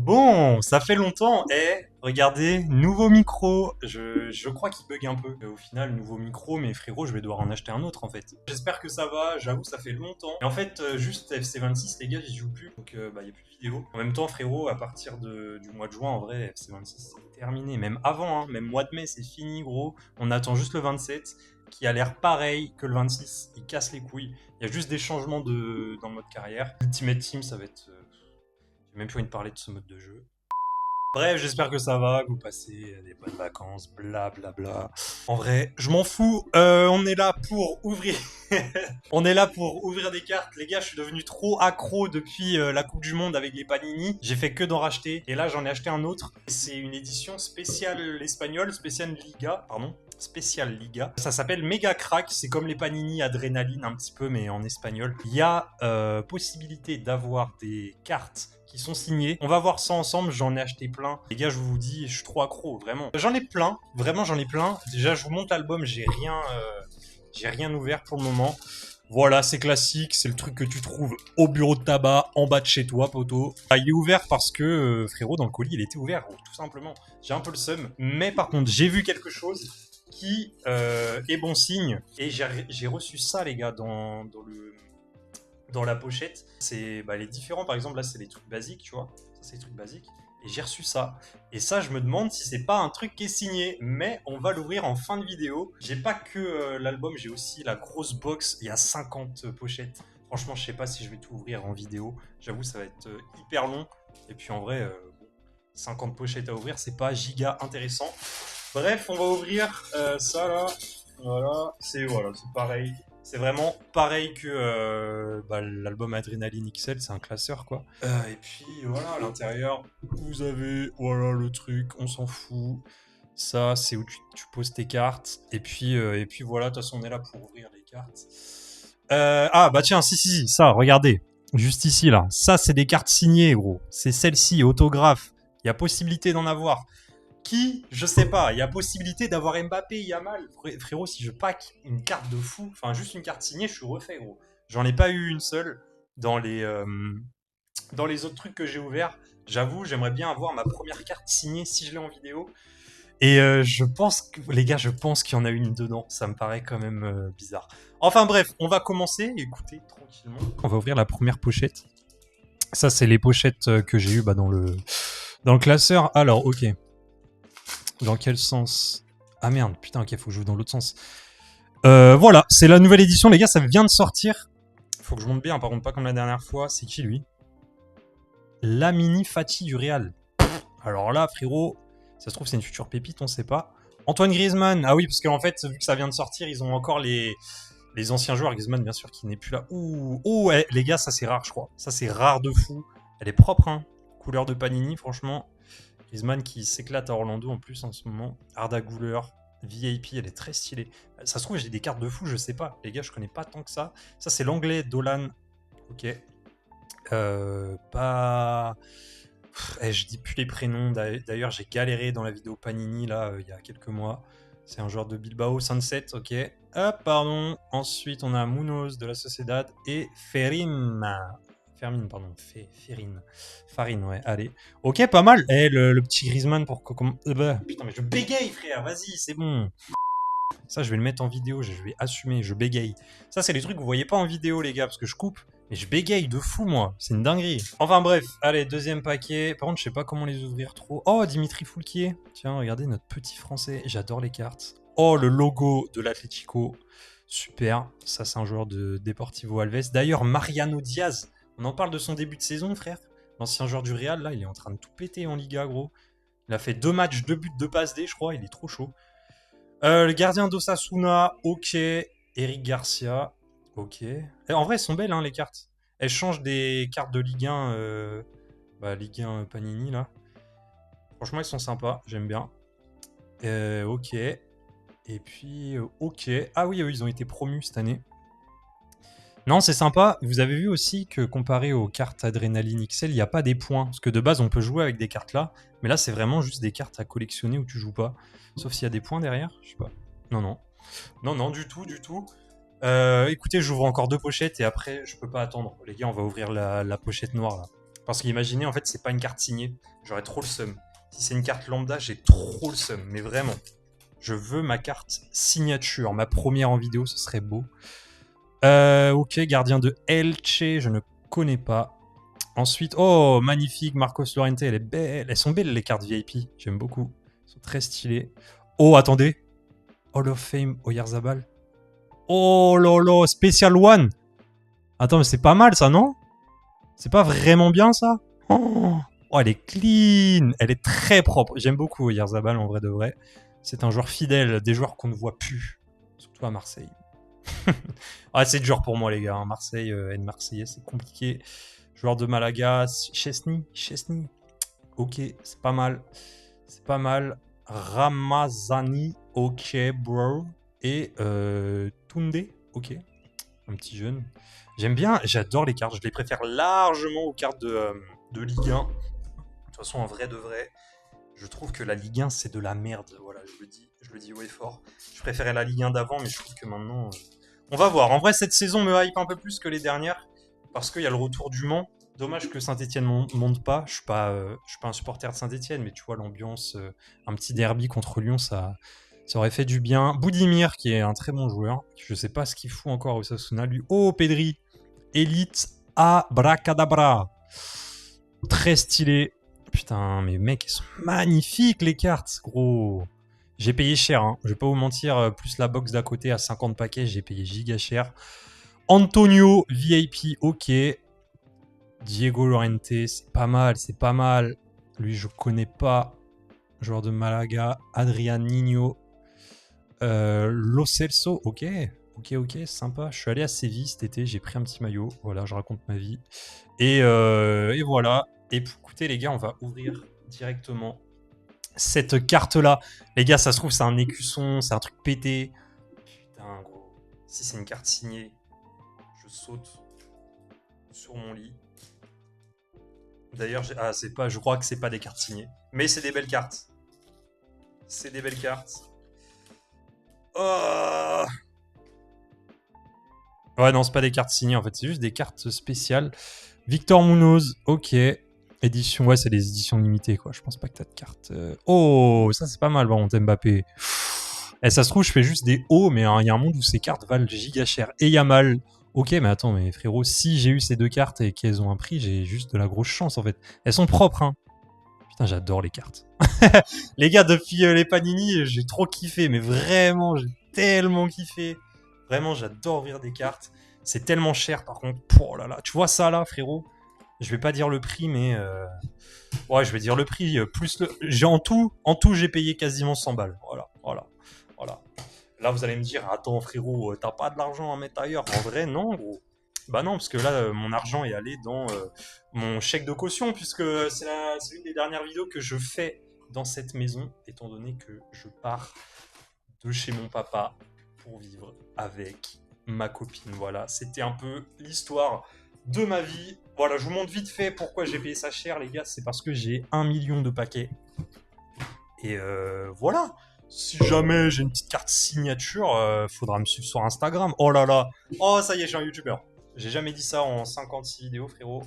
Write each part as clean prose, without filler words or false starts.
Bon, ça fait longtemps. Regardez, nouveau micro. Je crois qu'il bug un peu. Au final, nouveau micro, mais frérot, je vais devoir en acheter un autre en fait. J'espère que ça va. J'avoue, ça fait longtemps. Et en fait, juste FC26, les gars, j'y joue plus. Donc, bah, y a plus de vidéos. En même temps, frérot, à partir du mois de juin, en vrai, FC26, c'est terminé. Même avant, hein, même mois de mai, c'est fini, gros. On attend juste le 27 qui a l'air pareil que le 26. Il casse les couilles. Il y a juste des changements dans le mode carrière. Ultimate Team, ça va être. J'ai même plus envie de parler de ce mode de jeu. Bref, j'espère que ça va, que vous passez des bonnes vacances, blablabla. En vrai, je m'en fous. On est là pour ouvrir. On est là pour ouvrir des cartes. Les gars, je suis devenu trop accro depuis la Coupe du Monde avec les Panini. J'ai fait que d'en racheter. Et là, j'en ai acheté un autre. C'est une édition spéciale espagnole, spéciale Liga, pardon. Spécial Liga. Ça s'appelle Mega Crack. C'est comme les Panini Adrénaline un petit peu, mais en espagnol. Il y a possibilité d'avoir des cartes qui sont signées. On va voir ça ensemble. J'en ai acheté plein. Les gars, je vous dis, je suis trop accro, vraiment. J'en ai plein. Vraiment, j'en ai plein. Déjà, je vous montre l'album. J'ai rien ouvert pour le moment. Voilà, c'est classique, c'est le truc que tu trouves au bureau de tabac, en bas de chez toi, poteau. Il est ouvert parce que, frérot, dans le colis, il était ouvert, tout simplement. J'ai un peu le seum. Mais par contre, j'ai vu quelque chose qui est bon signe. Et j'ai reçu ça, les gars, dans la pochette. C'est les différents, par exemple, là, c'est les trucs basiques, tu vois. Ça, c'est les trucs basiques. Et j'ai reçu ça. Et ça, je me demande si c'est pas un truc qui est signé. Mais on va l'ouvrir en fin de vidéo. J'ai pas que l'album, j'ai aussi la grosse box. Il y a 50 pochettes. Franchement, je sais pas si je vais tout ouvrir en vidéo. J'avoue, ça va être hyper long. Et puis en vrai, 50 pochettes à ouvrir, c'est pas giga intéressant. Bref, on va ouvrir ça là. Voilà, c'est pareil. C'est vraiment pareil que l'album Adrenaline XL, c'est un classeur quoi. Et puis voilà, à l'intérieur, vous avez voilà le truc, on s'en fout. Ça, c'est où tu poses tes cartes. Et puis voilà, de toute façon, on est là pour ouvrir les cartes. Ah bah tiens, si, ça, regardez. Juste ici là. Ça, c'est des cartes signées, gros. C'est celle-ci, autographe. Il y a possibilité d'en avoir. Qui, je sais pas, il y a possibilité d'avoir Mbappé, Yamal. Frérot, si je pack une carte de fou, enfin juste une carte signée, je suis refait, gros. J'en ai pas eu une seule dans les autres trucs que j'ai ouverts. J'avoue, j'aimerais bien avoir ma première carte signée si je l'ai en vidéo. Et je pense que, les gars, je pense qu'il y en a une dedans. Ça me paraît quand même bizarre. Enfin bref, on va commencer. Écoutez, tranquillement. On va ouvrir la première pochette. Ça, c'est les pochettes que j'ai eues dans le classeur. Alors, ok. Dans quel sens? Ah merde, putain, ok, faut que je joue dans l'autre sens. Voilà, c'est la nouvelle édition, les gars, ça vient de sortir. Faut que je monte bien, par contre, pas comme la dernière fois. C'est qui, lui? Lamini Fati du Real. Alors là, frérot, ça se trouve, c'est une future pépite, on sait pas. Antoine Griezmann, ah oui, parce qu'en fait, vu que ça vient de sortir, ils ont encore les anciens joueurs. Griezmann, bien sûr, qui n'est plus là. Ouh, ouais, les gars, ça c'est rare, je crois. Ça c'est rare de fou. Elle est propre, hein. Couleur de Panini, franchement. Griezmann qui s'éclate à Orlando en plus en ce moment. Arda Güler, VIP, elle est très stylée. Ça se trouve, j'ai des cartes de fou, je sais pas. Les gars, je connais pas tant que ça. Ça, c'est l'anglais Dolan. Ok. Pas. Je dis plus les prénoms. D'ailleurs, j'ai galéré dans la vidéo Panini là il y a quelques mois. C'est un joueur de Bilbao, Sunset, ok. Hop, pardon. Ensuite, on a Munoz de la Sociedad et Fermine, pardon. Farine, ouais, allez. Ok, pas mal. Le petit Griezmann pour... putain, mais je bégaye, frère. Vas-y, c'est bon. Ça, je vais le mettre en vidéo. Je vais assumer. Je bégaye. Ça, c'est les trucs que vous voyez pas en vidéo, les gars, parce que je coupe. Mais je bégaye de fou, moi. C'est une dinguerie. Enfin, bref. Allez, deuxième paquet. Par contre, je sais pas comment les ouvrir trop. Oh, Dimitri Foulquier. Tiens, regardez notre petit français. J'adore les cartes. Oh, le logo de l'Atlético. Super. Ça, c'est un joueur de Deportivo Alves. D'ailleurs, Mariano Diaz. On en parle de son début de saison, frère. L'ancien joueur du Real, là, il est en train de tout péter en Liga, gros. Il a fait 2 matchs, 2 buts, 2 passes D, je crois. Il est trop chaud. Le gardien d'Osasuna, ok. Eric Garcia, ok. Et en vrai, elles sont belles, hein, les cartes. Elles changent des cartes de Ligue 1, Ligue 1 Panini, là. Franchement, elles sont sympas, j'aime bien. Ok. Et puis, ok. Ah oui, ils ont été promus cette année. Non, c'est sympa. Vous avez vu aussi que comparé aux cartes Adrenaline XL, il n'y a pas des points. Parce que de base, on peut jouer avec des cartes là. Mais là, c'est vraiment juste des cartes à collectionner où tu joues pas. Sauf s'il y a des points derrière. Je sais pas. Non. Non, du tout. Écoutez, j'ouvre encore 2 pochettes et après, je peux pas attendre. Les gars, on va ouvrir la pochette noire là. Parce qu'imaginez, en fait, c'est pas une carte signée. J'aurais trop le seum. Si c'est une carte lambda, j'ai trop le seum. Mais vraiment. Je veux ma carte signature. Ma première en vidéo, ce serait beau. Ok, gardien de Elche, je ne connais pas. Ensuite, oh, magnifique, Marcos Llorente, elle est belle. Elles sont belles, les cartes VIP. J'aime beaucoup. Elles sont très stylées. Oh, attendez. Hall of Fame, Oyarzabal. Oh lolo, Special One. Attends, mais c'est pas mal, ça, non? C'est pas vraiment bien, ça? Oh, elle est clean. Elle est très propre. J'aime beaucoup Oyarzabal, en vrai de vrai. C'est un joueur fidèle, des joueurs qu'on ne voit plus. Surtout à Marseille. Ah, c'est dur pour moi, les gars. Marseille, être Marseillais, c'est compliqué. Joueur de Malaga, Chesney. Ok, c'est pas mal. C'est pas mal. Ramazani, ok, bro. Et Tunde, ok. Un petit jeune. J'aime bien, j'adore les cartes. Je les préfère largement aux cartes de Ligue 1. De toute façon, en vrai de vrai, je trouve que la Ligue 1, c'est de la merde. Voilà, je le dis haut et fort. Je préférais la Ligue 1 d'avant, mais je trouve que maintenant... On va voir. En vrai, cette saison me hype un peu plus que les dernières. Parce qu'il y a le retour du Mans. Dommage que Saint-Etienne monte pas. Je suis pas un supporter de Saint-Etienne, mais tu vois, l'ambiance, un petit derby contre Lyon, ça aurait fait du bien. Boudimir, qui est un très bon joueur. Je sais pas ce qu'il fout encore au Osasuna, lui. Oh, Pedri. Elite Abracadabra. Très stylé. Putain, mais mec, elles sont magnifiques, les cartes, gros. J'ai payé cher, hein. Je vais pas vous mentir, plus la box d'à côté à 50 paquets, j'ai payé giga cher. Antonio, VIP, ok. Diego Llorente, c'est pas mal, c'est pas mal. Lui, je connais pas. Joueur de Malaga. Adrian Nino. Lo Celso, ok. Ok, sympa. Je suis allé à Séville cet été, j'ai pris un petit maillot. Voilà, je raconte ma vie. Et voilà. Et écoutez, les gars, on va ouvrir directement cette carte-là. Les gars, ça se trouve, c'est un écusson, c'est un truc pété. Putain, gros. Si c'est une carte signée, je saute sur mon lit. D'ailleurs, je crois que c'est pas des cartes signées. Mais c'est des belles cartes. C'est des belles cartes. Oh ouais, non, c'est pas des cartes signées, en fait. C'est juste des cartes spéciales. Victor Munoz, ok. Édition, ouais, c'est des éditions limitées, quoi. Je pense pas que t'as de cartes. Oh, ça, c'est pas mal, par contre, Mbappé. Et ça se trouve, je fais juste des hauts, mais il y a un monde où ces cartes valent giga cher. Et Yamal. Ok, mais attends, mais frérot, si j'ai eu ces deux cartes et qu'elles ont un prix, j'ai juste de la grosse chance, en fait. Elles sont propres, hein. Putain, j'adore les cartes. Les gars, depuis les Panini, j'ai trop kiffé, mais vraiment, j'ai tellement kiffé. Vraiment, j'adore ouvrir des cartes. C'est tellement cher, par contre. Oh là là, tu vois ça, là, frérot? Je vais pas dire le prix, mais... Ouais, je vais dire le prix, plus le... En tout, j'ai payé quasiment 100 balles. Voilà. Là, vous allez me dire, attends, frérot, t'as pas de l'argent à mettre ailleurs. En vrai, non, gros. Bah non, parce que là, mon argent est allé dans mon chèque de caution, puisque c'est une des dernières vidéos que je fais dans cette maison, étant donné que je pars de chez mon papa pour vivre avec ma copine. Voilà, c'était un peu l'histoire de ma vie. Voilà, je vous montre vite fait pourquoi j'ai payé ça cher, les gars. C'est parce que j'ai 1 million de paquets. Et voilà. Si jamais j'ai une petite carte signature, faudra me suivre sur Instagram. Oh là là. Oh, ça y est, je suis un youtubeur. J'ai jamais dit ça en 56 vidéos, frérot.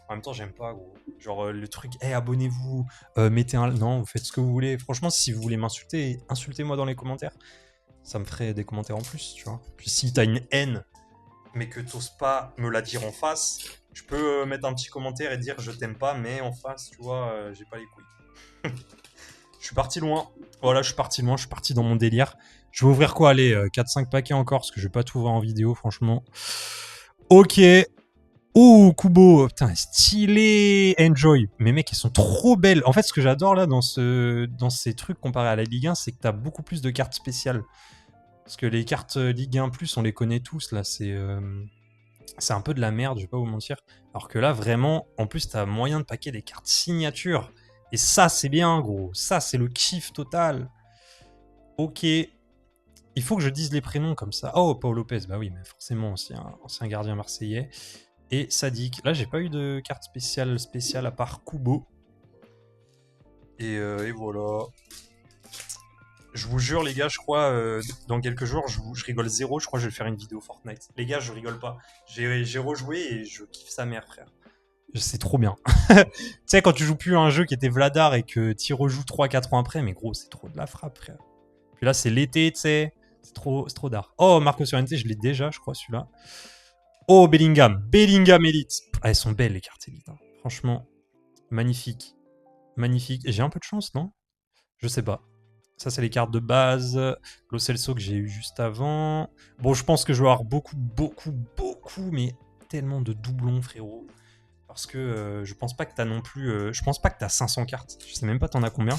En même temps, j'aime pas, gros. Genre, le truc, abonnez-vous, mettez un... Non, vous faites ce que vous voulez. Franchement, si vous voulez m'insulter, insultez-moi dans les commentaires. Ça me ferait des commentaires en plus, tu vois. Puis si t'as une haine, mais que t'oses pas me la dire en face, tu peux mettre un petit commentaire et dire je t'aime pas, mais en face, tu vois, j'ai pas les couilles. Je suis parti loin. Voilà, je suis parti dans mon délire. Je vais ouvrir quoi? Allez, 4-5 paquets encore, parce que je vais pas tout voir en vidéo, franchement. Ok. Oh, Kubo. Putain, stylé. Enjoy. Mais mec, elles sont trop belles. En fait, ce que j'adore là dans ces trucs comparé à la Ligue 1, c'est que t'as beaucoup plus de cartes spéciales. Parce que les cartes Ligue 1+, on les connaît tous, là, c'est un peu de la merde, je vais pas vous mentir. Alors que là, vraiment, en plus, t'as moyen de paquer des cartes signatures. Et ça, c'est bien, gros. Ça, c'est le kiff total. Ok. Il faut que je dise les prénoms comme ça. Oh, Paul Lopez, bah oui, mais forcément, ancien gardien marseillais. Et Sadik. Là, j'ai pas eu de carte spéciale à part Kubo. Et voilà. Je vous jure, les gars, je crois, dans quelques jours, je rigole zéro. Je crois que je vais faire une vidéo Fortnite. Les gars, je rigole pas. J'ai rejoué et je kiffe sa mère, frère. C'est trop bien. Tu sais, quand tu joues plus à un jeu qui était Vladar et que tu y rejoues 3-4 ans après, mais gros, c'est trop de la frappe, frère. Puis là, c'est l'été, tu sais. C'est trop d'art. Oh, Marco Llorente, je l'ai déjà, je crois, celui-là. Oh, Bellingham. Bellingham Elite. Ah, elles sont belles, les cartes Elite. Hein. Franchement, magnifique. Magnifique. Et j'ai un peu de chance, non? Je sais pas. Ça, c'est les cartes de base. Lo Celso que j'ai eu juste avant. Bon, je pense que je vais avoir beaucoup, mais tellement de doublons, frérot. Parce que je pense pas que t'as non plus... je pense pas que t'as 500 cartes. Je sais même pas t'en as combien.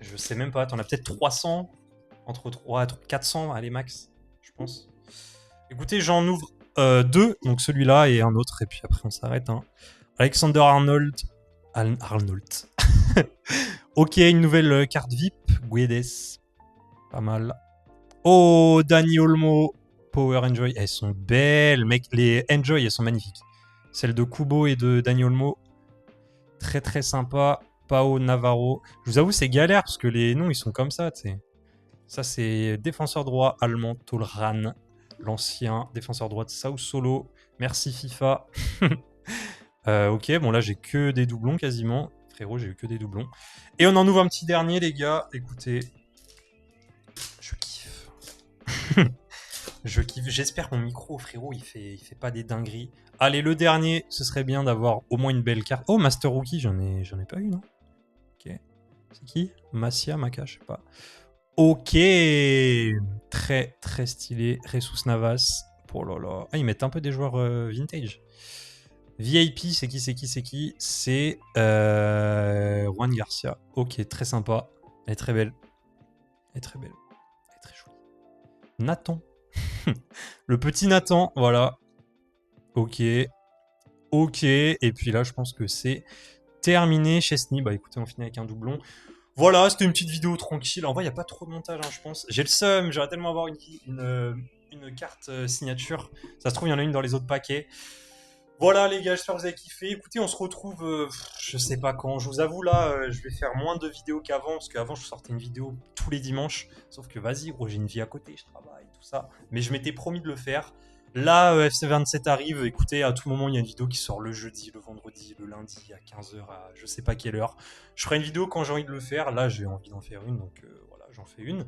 Je sais même pas. T'en as peut-être 300. Entre 400, allez, max. Je pense. Écoutez, j'en ouvre deux. Donc celui-là et un autre. Et puis après, on s'arrête. Hein. Alexander Arnold. Arnold. Ok, une nouvelle carte VIP. Guedes. Pas mal. Oh, Dani Olmo. Power Enjoy. Elles sont belles, mec. Les Enjoy, elles sont magnifiques. Celle de Kubo et de Dani Olmo. Très très sympa. Pao Navarro. Je vous avoue, c'est galère parce que les noms, ils sont comme ça, tu sais. Ça, c'est défenseur droit allemand Tolran. L'ancien défenseur droit de Sao Solo. Merci FIFA. Ok, bon là, j'ai que des doublons quasiment. Frérot, j'ai eu que des doublons. Et on en ouvre un petit dernier, les gars. Écoutez, je kiffe. Je kiffe. J'espère que mon micro, frérot, il fait pas des dingueries. Allez, le dernier, ce serait bien d'avoir au moins une belle carte. Oh, Master Rookie, j'en ai pas eu, non? Ok. C'est qui? Macia, Maka, je sais pas. Ok. Très, très stylé. Jesus Navas. Oh là là. Ah, ils mettent un peu des joueurs vintage. VIP, c'est qui? C'est Juan Garcia. Ok, très sympa. Elle est très belle. Elle est très belle. Elle est très jolie. Nathan. Le petit Nathan, voilà. Ok. Ok. Et puis là, je pense que c'est terminé. Chesney, bah écoutez, on finit avec un doublon. Voilà, c'était une petite vidéo tranquille. En vrai, il n'y a pas trop de montage, hein, je pense. J'ai le seum, j'aimerais tellement avoir une carte signature. Ça se trouve, il y en a une dans les autres paquets. Voilà les gars, j'espère que vous avez kiffé. Écoutez, on se retrouve, je sais pas quand. Je vous avoue là, je vais faire moins de vidéos qu'avant, parce qu'avant je sortais une vidéo tous les dimanches. Sauf que vas-y gros, j'ai une vie à côté, je travaille, tout ça. Mais je m'étais promis de le faire. Là, FC27 arrive, écoutez, à tout moment, il y a une vidéo qui sort le jeudi, le vendredi, le lundi, à 15h, à je sais pas quelle heure. Je ferai une vidéo quand j'ai envie de le faire. Là, j'ai envie d'en faire une, donc voilà, j'en fais une.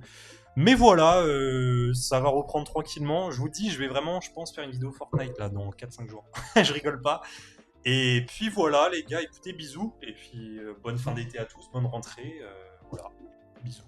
Mais voilà, ça va reprendre tranquillement. Je vous dis, je vais vraiment, je pense, faire une vidéo Fortnite là dans 4-5 jours. Je rigole pas. Et puis voilà, les gars, écoutez, bisous. Et puis bonne fin d'été à tous, bonne rentrée. Voilà, bisous.